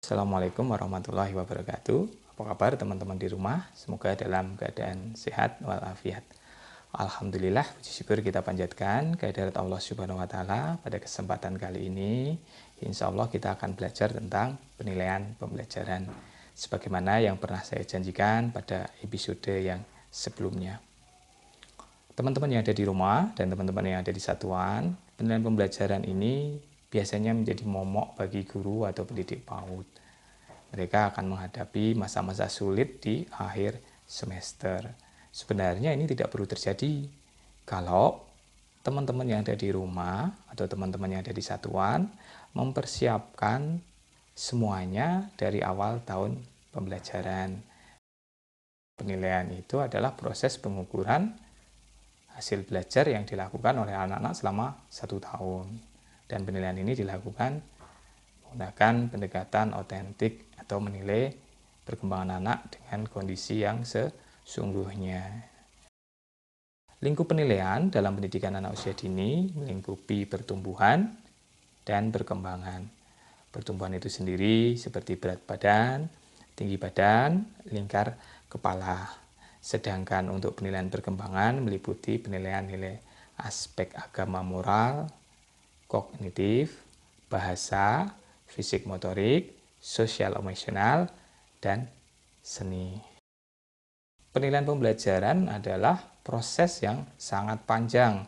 Assalamualaikum warahmatullahi wabarakatuh. Apa kabar teman-teman di rumah? Semoga dalam keadaan sehat walafiat. Alhamdulillah, puji syukur kita panjatkan kehadirat Allah Subhanahu wa taala. Pada kesempatan kali ini, insya Allah kita akan belajar tentang penilaian pembelajaran sebagaimana yang pernah saya janjikan pada episode yang sebelumnya. Teman-teman yang ada di rumah dan teman-teman yang ada di satuan, penilaian pembelajaran ini biasanya menjadi momok bagi guru atau pendidik PAUD. Mereka akan menghadapi masa-masa sulit di akhir semester. Sebenarnya ini tidak perlu terjadi kalau teman-teman yang ada di rumah atau teman-teman yang ada di satuan mempersiapkan semuanya dari awal tahun pembelajaran. Penilaian itu adalah proses pengukuran hasil belajar yang dilakukan oleh anak-anak selama 1 tahun. Dan penilaian ini dilakukan menggunakan pendekatan otentik atau menilai perkembangan anak dengan kondisi yang sesungguhnya. Lingkup penilaian dalam pendidikan anak usia dini melingkupi pertumbuhan dan perkembangan. Pertumbuhan itu sendiri seperti berat badan, tinggi badan, lingkar kepala. Sedangkan untuk penilaian perkembangan meliputi penilaian nilai aspek agama moral, kognitif, bahasa, fisik motorik, sosial emosional, dan seni. Penilaian pembelajaran adalah proses yang sangat panjang.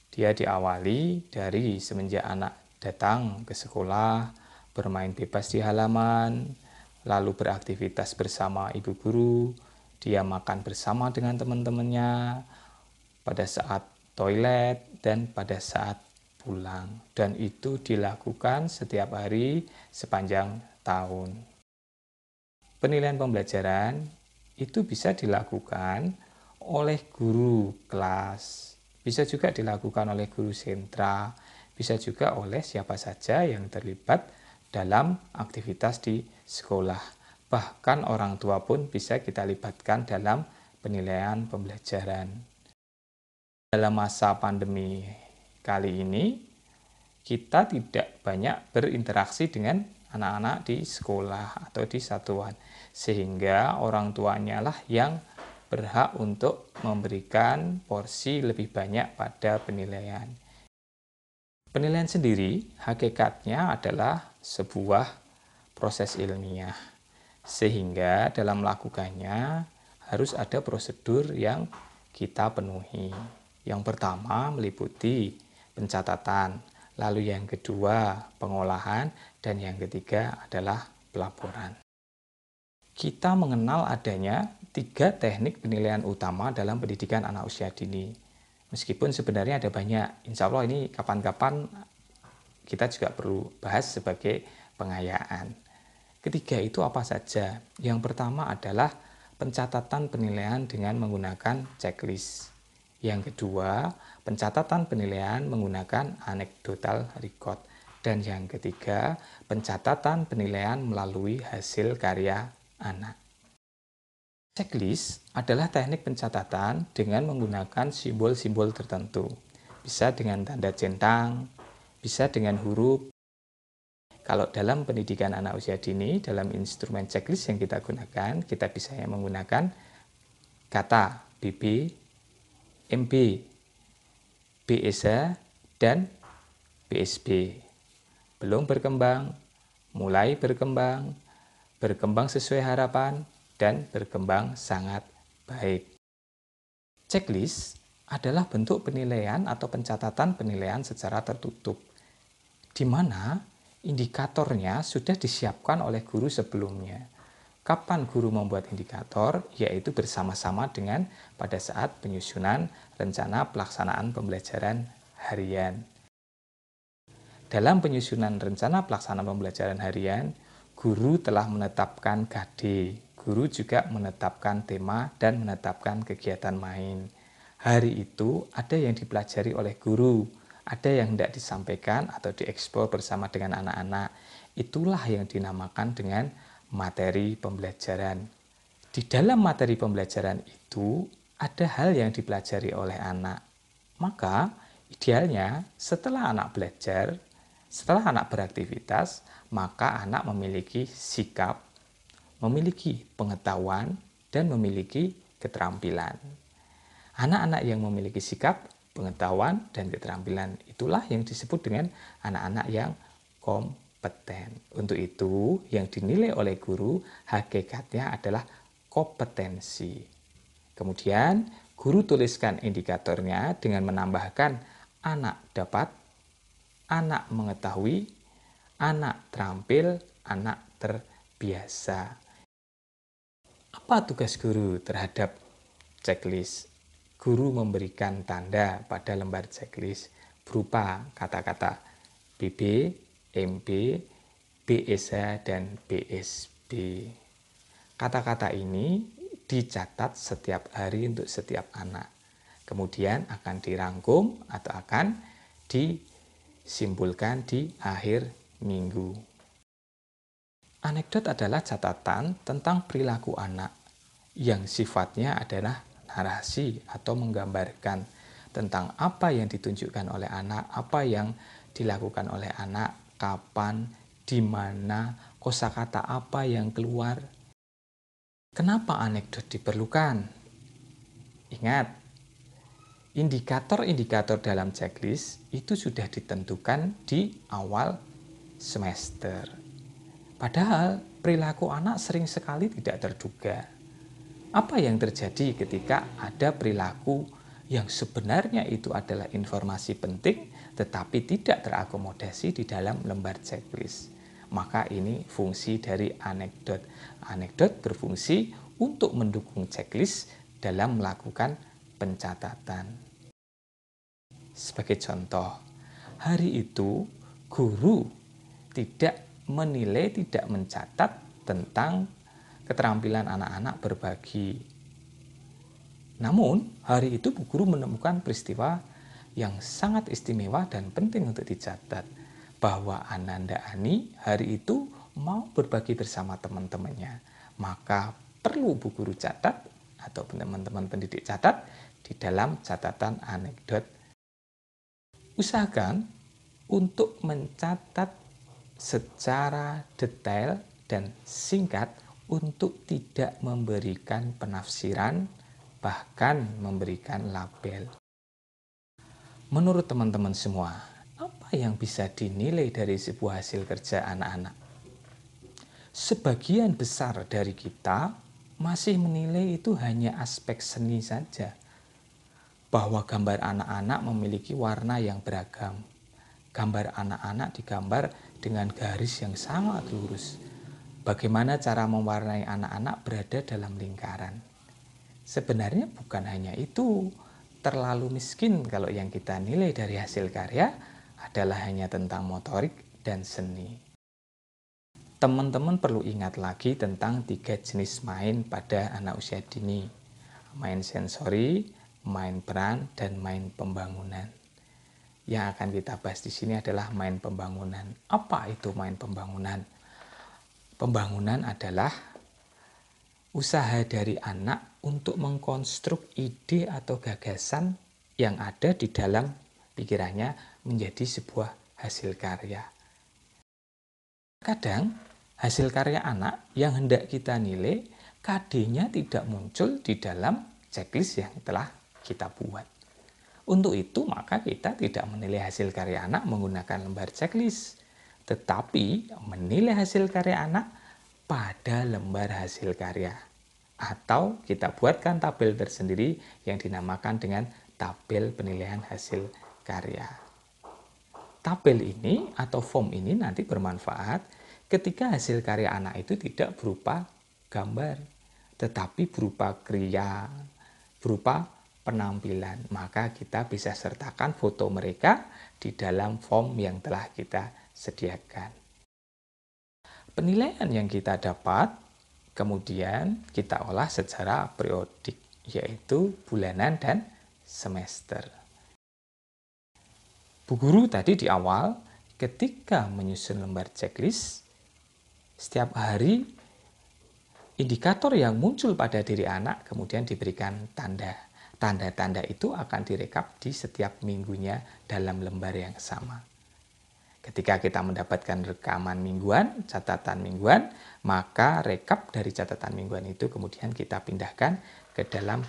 Dia diawali dari semenjak anak datang ke sekolah, bermain bebas di halaman, lalu beraktivitas bersama ibu guru, dia makan bersama dengan teman-temannya, pada saat toilet, dan pada saat pulang. Dan itu dilakukan setiap hari sepanjang tahun. Penilaian pembelajaran itu bisa dilakukan oleh guru kelas, bisa juga dilakukan oleh guru sentra, bisa juga oleh siapa saja yang terlibat dalam aktivitas di sekolah. Bahkan orang tua pun bisa kita libatkan dalam penilaian pembelajaran. Dalam masa pandemi kali ini, kita tidak banyak berinteraksi dengan anak-anak di sekolah atau di satuan, sehingga orang tuanya lah yang berhak untuk memberikan porsi lebih banyak pada penilaian. Penilaian sendiri hakikatnya adalah sebuah proses ilmiah, sehingga dalam melakukannya harus ada prosedur yang kita penuhi. Yang pertama meliputi pencatatan, lalu yang kedua pengolahan, dan yang ketiga adalah pelaporan. Kita mengenal adanya 3 teknik penilaian utama dalam pendidikan anak usia dini. Meskipun sebenarnya ada banyak, insya Allah ini kapan-kapan kita juga perlu bahas sebagai pengayaan. Ketiga itu apa saja? Yang pertama adalah pencatatan penilaian dengan menggunakan checklist. Yang kedua, pencatatan penilaian menggunakan anecdotal record. Dan yang ketiga, pencatatan penilaian melalui hasil karya anak. Checklist adalah teknik pencatatan dengan menggunakan simbol-simbol tertentu. Bisa dengan tanda centang, bisa dengan huruf. Kalau dalam pendidikan anak usia dini, dalam instrumen checklist yang kita gunakan, kita bisa menggunakan kata BB, MB, BSA, dan BSB. Belum berkembang, mulai berkembang, berkembang sesuai harapan, dan berkembang sangat baik. Checklist adalah bentuk penilaian atau pencatatan penilaian secara tertutup, di mana indikatornya sudah disiapkan oleh guru sebelumnya. Kapan guru membuat indikator? Yaitu bersama-sama dengan pada saat penyusunan rencana pelaksanaan pembelajaran harian. Dalam penyusunan rencana pelaksanaan pembelajaran harian, guru telah menetapkan KD. Guru juga menetapkan tema dan menetapkan kegiatan main. Hari itu ada yang dipelajari oleh guru, ada yang tidak disampaikan atau dieksplor bersama dengan anak-anak. Itulah yang dinamakan dengan materi pembelajaran. Di dalam materi pembelajaran itu ada hal yang dipelajari oleh anak. Maka idealnya setelah anak belajar, Setelah anak beraktivitas, maka anak memiliki sikap, memiliki pengetahuan, dan memiliki keterampilan. Anak-anak yang memiliki sikap, pengetahuan, dan keterampilan itulah yang disebut dengan anak-anak yang kompeten. Untuk itu, yang dinilai oleh guru hakikatnya adalah kompetensi. Kemudian, guru tuliskan indikatornya dengan menambahkan anak dapat, anak mengetahui, anak terampil, anak terbiasa. Apa tugas guru terhadap checklist? Guru memberikan tanda pada lembar checklist berupa kata-kata BB, MB, BSH, dan BSB. Kata-kata ini dicatat setiap hari untuk setiap anak. Kemudian akan dirangkum atau akan disimpulkan di akhir minggu. Anekdot adalah catatan tentang perilaku anak yang sifatnya adalah narasi atau menggambarkan tentang apa yang ditunjukkan oleh anak, apa yang dilakukan oleh anak, kapan, di mana, kosakata apa yang keluar. Kenapa anekdot diperlukan? Ingat, indikator-indikator dalam checklist itu sudah ditentukan di awal semester. Padahal perilaku anak sering sekali tidak terduga. Apa yang terjadi ketika ada perilaku yang sebenarnya itu adalah informasi penting tetapi tidak terakomodasi di dalam lembar checklist? Maka ini fungsi dari anekdot. Anekdot berfungsi untuk mendukung checklist dalam melakukan pencatatan. Sebagai contoh, hari itu guru tidak menilai, tidak mencatat tentang keterampilan anak-anak berbagi. Namun, hari itu Bu Guru menemukan peristiwa yang sangat istimewa dan penting untuk dicatat, bahwa Ananda Ani hari itu mau berbagi bersama teman-temannya. Maka perlu Bu Guru catat atau teman-teman pendidik catat di dalam catatan anekdot. Usahakan untuk mencatat secara detail dan singkat untuk tidak memberikan penafsiran, bahkan memberikan label. Menurut teman-teman semua, apa yang bisa dinilai dari sebuah hasil kerja anak-anak? Sebagian besar dari kita masih menilai itu hanya aspek seni saja, bahwa gambar anak-anak memiliki warna yang beragam. Gambar anak-anak digambar dengan garis yang sangat lurus. Bagaimana cara mewarnai anak-anak berada dalam lingkaran? Sebenarnya bukan hanya itu. Terlalu miskin kalau yang kita nilai dari hasil karya adalah hanya tentang motorik dan seni. Teman-teman perlu ingat lagi tentang 3 jenis main pada anak usia dini. Main sensori, main peran, dan main pembangunan. Yang akan kita bahas di sini adalah main pembangunan. Apa itu main pembangunan? Pembangunan adalah usaha dari anak untuk mengkonstruk ide atau gagasan yang ada di dalam pikirannya menjadi sebuah hasil karya. Kadang hasil karya anak yang hendak kita nilai, KD-nya tidak muncul di dalam checklist yang telah kita buat. Untuk itu, maka kita tidak menilai hasil karya anak menggunakan lembar checklist, tetapi menilai hasil karya anak pada lembar hasil karya. Atau kita buatkan tabel tersendiri yang dinamakan dengan tabel penilaian hasil karya. Tabel ini atau form ini nanti bermanfaat ketika hasil karya anak itu tidak berupa gambar, tetapi berupa kriya, berupa penampilan. Maka kita bisa sertakan foto mereka di dalam form yang telah kita sediakan. Penilaian yang kita dapat kemudian kita olah secara periodik, yaitu bulanan dan semester. Bu Guru tadi di awal ketika menyusun lembar checklist, setiap hari indikator yang muncul pada diri anak kemudian diberikan tanda. Tanda-tanda itu akan direkap di setiap minggunya dalam lembar yang sama. Ketika kita mendapatkan rekaman mingguan, catatan mingguan, maka rekap dari catatan mingguan itu kemudian kita pindahkan ke dalam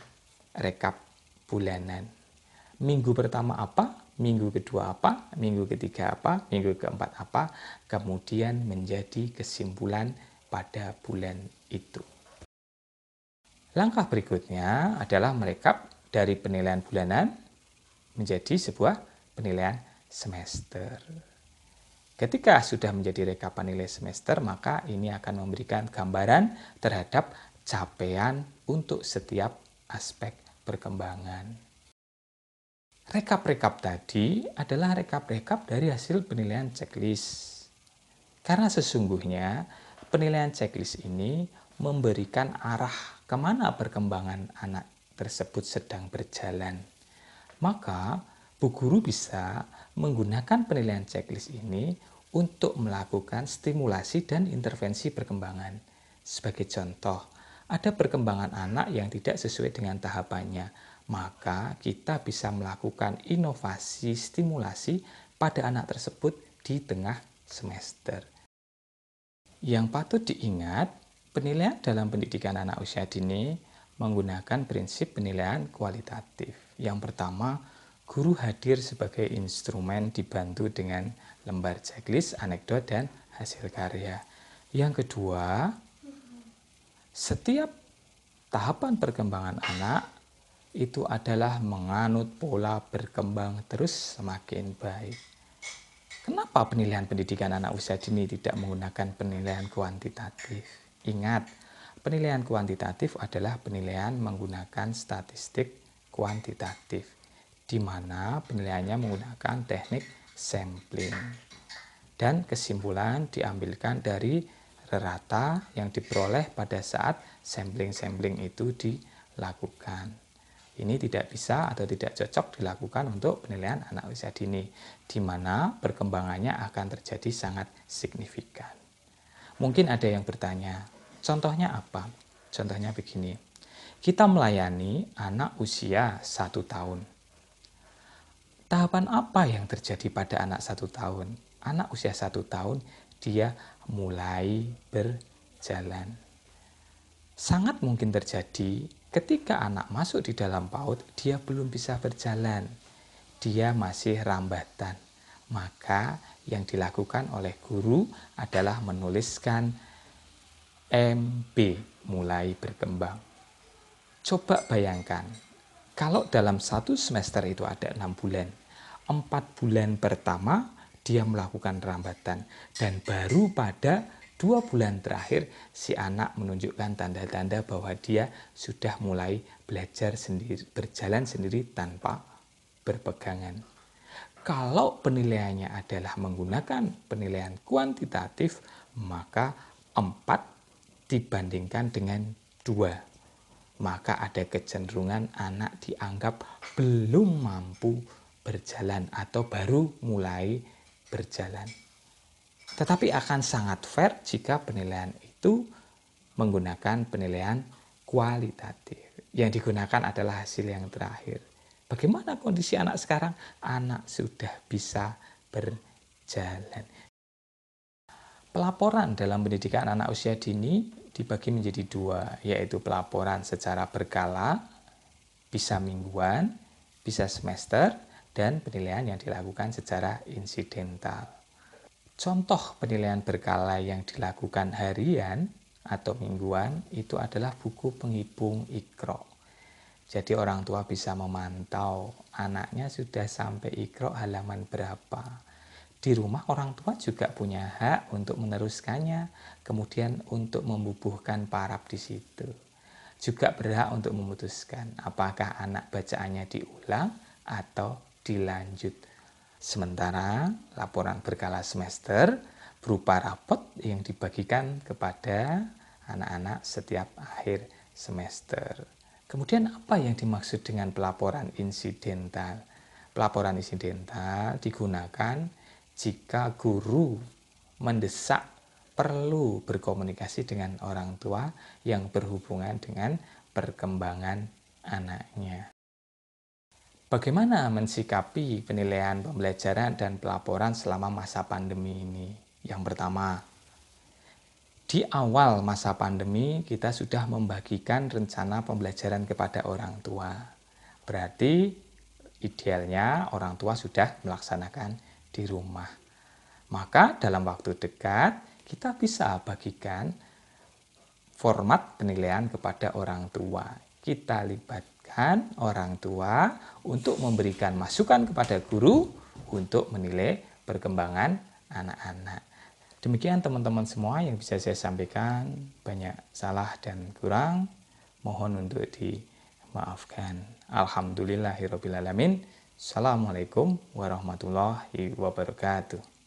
rekap bulanan. Minggu pertama apa, minggu kedua apa, minggu ketiga apa, minggu keempat apa, kemudian menjadi kesimpulan pada bulan itu. Langkah berikutnya adalah merekap dari penilaian bulanan menjadi sebuah penilaian semester. Ketika sudah menjadi rekapan nilai semester, maka ini akan memberikan gambaran terhadap capaian untuk setiap aspek perkembangan. Rekap-rekap tadi adalah rekap-rekap dari hasil penilaian checklist. Karena sesungguhnya penilaian checklist ini memberikan arah kemana perkembangan anak tersebut sedang berjalan. Maka, Bu Guru bisa menggunakan penilaian checklist ini untuk melakukan stimulasi dan intervensi perkembangan. Sebagai contoh, ada perkembangan anak yang tidak sesuai dengan tahapannya, maka kita bisa melakukan inovasi stimulasi pada anak tersebut di tengah semester. Yang patut diingat, penilaian dalam pendidikan anak usia dini menggunakan prinsip penilaian kualitatif. Yang pertama, guru hadir sebagai instrumen dibantu dengan lembar checklist, anekdot, dan hasil karya. Yang kedua, setiap tahapan perkembangan anak itu adalah menganut pola berkembang terus semakin baik. Kenapa penilaian pendidikan anak usia dini tidak menggunakan penilaian kuantitatif? Ingat, penilaian kuantitatif adalah penilaian menggunakan statistik kuantitatif, di mana penilaiannya menggunakan teknik sampling. Dan kesimpulan diambilkan dari rata yang diperoleh pada saat sampling-sampling itu dilakukan. Ini tidak bisa atau tidak cocok dilakukan untuk penilaian anak usia dini, di mana perkembangannya akan terjadi sangat signifikan. Mungkin ada yang bertanya, contohnya apa? Contohnya begini, kita melayani anak usia 1 tahun. Tahapan apa yang terjadi pada anak 1 tahun? Anak usia 1 tahun, dia mulai berjalan. Sangat mungkin terjadi ketika anak masuk di dalam PAUD, dia belum bisa berjalan. Dia masih rambatan. Maka yang dilakukan oleh guru adalah menuliskan MB, mulai berkembang. Coba bayangkan, kalau dalam 1 semester itu ada 6 bulan, 4 bulan pertama dia melakukan rambatan, dan baru pada 2 bulan terakhir si anak menunjukkan tanda-tanda bahwa dia sudah mulai belajar sendiri, berjalan sendiri tanpa berpegangan. Kalau penilaiannya adalah menggunakan penilaian kuantitatif, maka 4 dibandingkan dengan 2. Maka ada kecenderungan anak dianggap belum mampu berjalan atau baru mulai berjalan. Tetapi akan sangat fair jika penilaian itu menggunakan penilaian kualitatif. Yang digunakan adalah hasil yang terakhir. Bagaimana kondisi anak sekarang? Anak sudah bisa berjalan. Pelaporan dalam pendidikan anak usia dini dibagi menjadi 2, yaitu pelaporan secara berkala, bisa mingguan, bisa semester, dan penilaian yang dilakukan secara insidental. Contoh penilaian berkala yang dilakukan harian atau mingguan itu adalah buku penghibung Iqra. Jadi orang tua bisa memantau anaknya sudah sampai Iqra halaman berapa. Di rumah orang tua juga punya hak untuk meneruskannya, kemudian untuk membubuhkan paraf di situ. Juga berhak untuk memutuskan apakah anak bacaannya diulang atau dilanjut. Sementara laporan berkala semester berupa rapot yang dibagikan kepada anak-anak setiap akhir semester. Kemudian apa yang dimaksud dengan pelaporan insidental? Pelaporan insidental digunakan jika guru mendesak perlu berkomunikasi dengan orang tua yang berhubungan dengan perkembangan anaknya. Bagaimana mensikapi penilaian pembelajaran dan pelaporan selama masa pandemi ini? Yang pertama, di awal masa pandemi kita sudah membagikan rencana pembelajaran kepada orang tua. Berarti idealnya orang tua sudah melaksanakan di rumah. Maka dalam waktu dekat kita bisa bagikan format penilaian kepada orang tua. Kita libatkan orang tua untuk memberikan masukan kepada guru untuk menilai perkembangan anak-anak. Demikian teman-teman semua yang bisa saya sampaikan. Banyak salah dan kurang, mohon untuk dimaafkan. Alhamdulillahirrabbilalamin. Assalamualaikum warahmatullahi wabarakatuh.